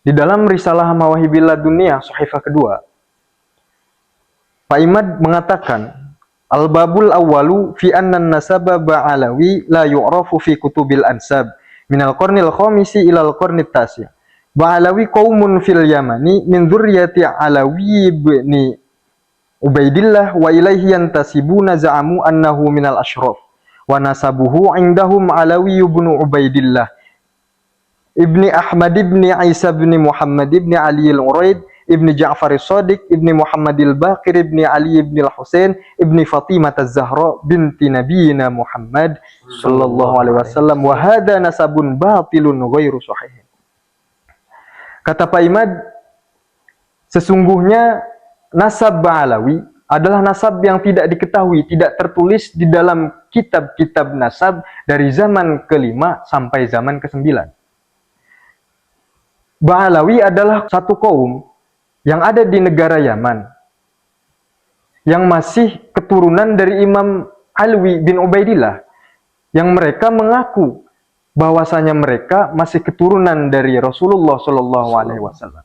Di dalam Risalah Mawahibil Laduniyah Shahifah kedua, Pak Imad mengatakan, Al-babul awwalu fi anna nasaba ba'alawi la yu'rafu fi kutubil ansab minal qarnil khamisi ilal qarnit tasi'. Ba'alawi qaumun fil yamani min dzurriyyati Alawi ibni Ubaidillah wa ilaihi yantasibuna za'amu annahu minal asyraf wa nasabuhu indahum Alawi ibnu Ubaidillah ibni Ahmad ibni Isa ibni Muhammad ibni Ali al-Uraid ibni Ja'far as-Sadiq ibni Muhammad al-Baqir ibni Ali ibni al-Husain ibni Fatimah az-Zahra binti Nabiyina Muhammad sallallahu alaihi wasallam wa hadha nasabun batilun ghairu sahih. Kata Pak Imad, sesungguhnya nasab Ba'alawi adalah nasab yang tidak diketahui, tidak tertulis di dalam kitab-kitab nasab dari zaman ke-5 sampai zaman ke-9. Ba'alawi adalah satu kaum yang ada di negara Yaman yang masih keturunan dari Imam Alwi bin Ubaidillah, yang mereka mengaku bahwasanya mereka masih keturunan dari Rasulullah Shallallahu Alaihi Wasallam.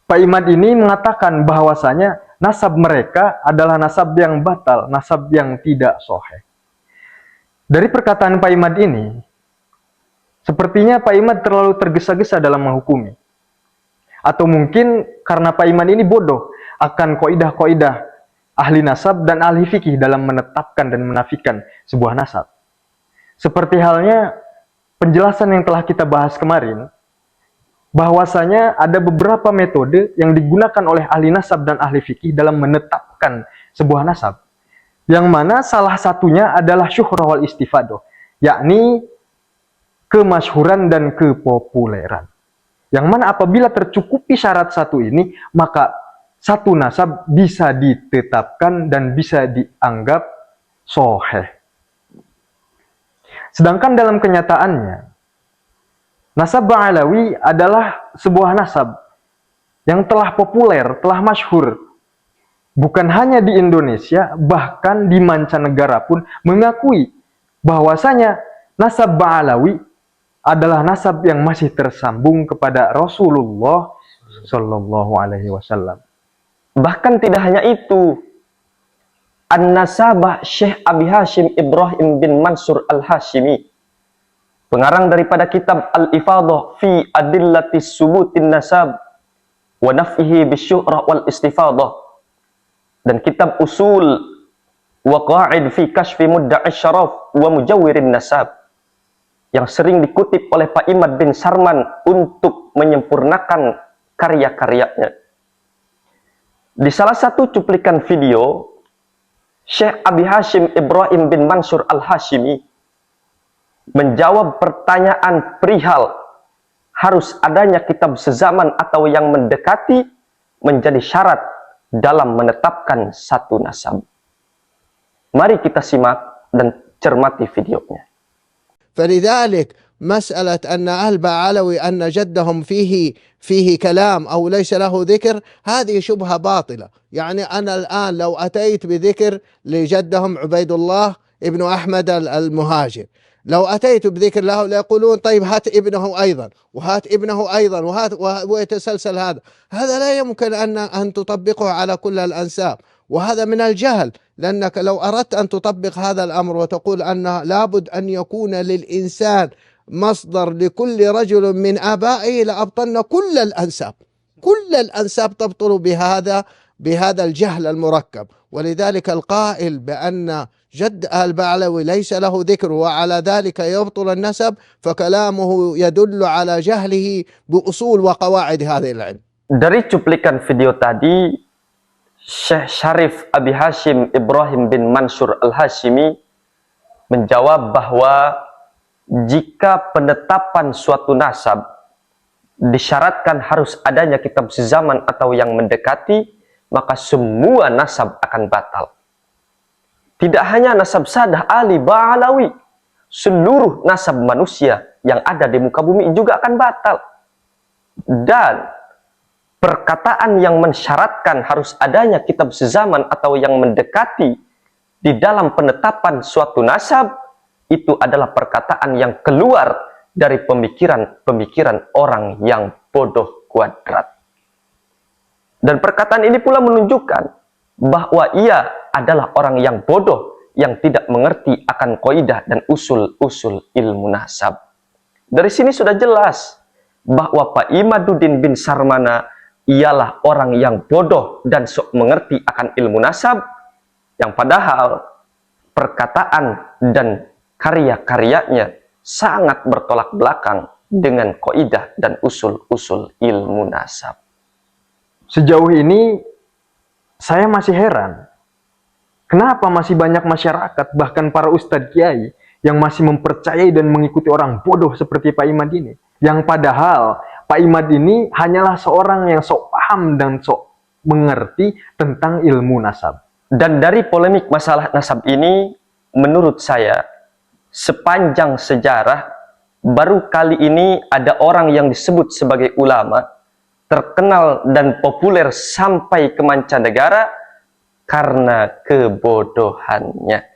Pak Imad ini mengatakan bahwasanya nasab mereka adalah nasab yang batal, nasab yang tidak sahih. Dari perkataan Pak Imad ini, sepertinya Pak Imad terlalu tergesa-gesa dalam menghukumi. Atau mungkin karena Pak Imad ini bodoh akan kaidah-kaidah ahli nasab dan ahli fikih dalam menetapkan dan menafikan sebuah nasab. Seperti halnya penjelasan yang telah kita bahas kemarin, bahwasanya ada beberapa metode yang digunakan oleh ahli nasab dan ahli fikih dalam menetapkan sebuah nasab. Yang mana salah satunya adalah syuhrah wal istifadah, yakni kemasyhuran dan kepopuleran. Yang mana apabila tercukupi syarat satu ini, maka satu nasab bisa ditetapkan dan bisa dianggap sahih. Sedangkan dalam kenyataannya, nasab Ba'alawi adalah sebuah nasab yang telah populer, telah masyhur. Bukan hanya di Indonesia, bahkan di mancanegara pun mengakui bahwasanya nasab Ba'alawi adalah nasab yang masih tersambung kepada Rasulullah Shallallahu Alaihi Wasallam. Bahkan tidak hanya itu, An-Nasabah Syekh Abi Hashim Ibrahim bin Mansur Al-Hashimi, pengarang daripada kitab Al-Ifadah fi Adillatis Subutin Nasab wa Naf'ihi Bisyuhrah wal Istifadah, dan kitab Usul wa Qa'id fi Kashfi Mudda'i Syaraf wa Mujawwirin Nasab, yang sering dikutip oleh Pak Imad bin Sarman untuk menyempurnakan karya-karyanya. Di salah satu cuplikan video, Syekh Abi Hashim Ibrahim bin Mansur Al-Hashimi menjawab pertanyaan perihal harus adanya kitab sezaman atau yang mendekati menjadi syarat dalam menetapkan satu nasab. Mari kita simak dan cermati videonya. فلذلك مسألة أن أهل بعلوي أن جدهم فيه كلام أو ليس له ذكر، هذه شبهة باطلة. يعني أنا الآن لو أتيت بذكر لجدهم عبيد الله ابن أحمد المهاجر، لو أتيت بذكر له ليقولون طيب هات ابنه أيضا وهات ابنه أيضا ويتسلسل هذا لا يمكن أن تطبقه على كل الأنساب، وهذا من الجهل. لأنك لو أردت أن تطبق هذا الأمر وتقول أن لابد أن يكون للإنسان مصدر لكل رجل من آبائه لأبطلنا كل الأنساب، كل الأنساب تبطل بهذا الجهل المركب. ولذلك القائل بأن جد البعلوي ليس له ذكر وعلى ذلك يبطل النسب فكلامه يدل على جهله بأصول وقواعد هذه العلم. Dari cuplikan video tadi, Syekh Syarif Abi Hashim Ibrahim bin Mansur Al-Hashimi menjawab bahwa jika penetapan suatu nasab disyaratkan harus adanya kitab sezaman atau yang mendekati, maka semua nasab akan batal. Tidak hanya nasab Sadah Ali Ba'alawi, seluruh nasab manusia yang ada di muka bumi juga akan batal. Dan perkataan yang mensyaratkan harus adanya kitab sezaman atau yang mendekati di dalam penetapan suatu nasab, itu adalah perkataan yang keluar dari pemikiran-pemikiran orang yang bodoh kuadrat. Dan perkataan ini pula menunjukkan bahwa ia adalah orang yang bodoh yang tidak mengerti akan kaidah dan usul-usul ilmu nasab. Dari sini sudah jelas bahwa Pak Imaduddin bin Sarmana ialah orang yang bodoh dan sok mengerti akan ilmu nasab, yang padahal perkataan dan karya-karyanya sangat bertolak belakang dengan kaidah dan usul-usul ilmu nasab. Sejauh ini saya masih heran, kenapa masih banyak masyarakat, bahkan para ustadz kiai, yang masih mempercayai dan mengikuti orang bodoh seperti Pak Imad ini. Yang padahal Pak Imad ini hanyalah seorang yang sok paham dan sok mengerti tentang ilmu nasab. Dan dari polemik masalah nasab ini, menurut saya, sepanjang sejarah, baru kali ini ada orang yang disebut sebagai ulama, terkenal dan populer sampai ke mancanegara karena kebodohannya.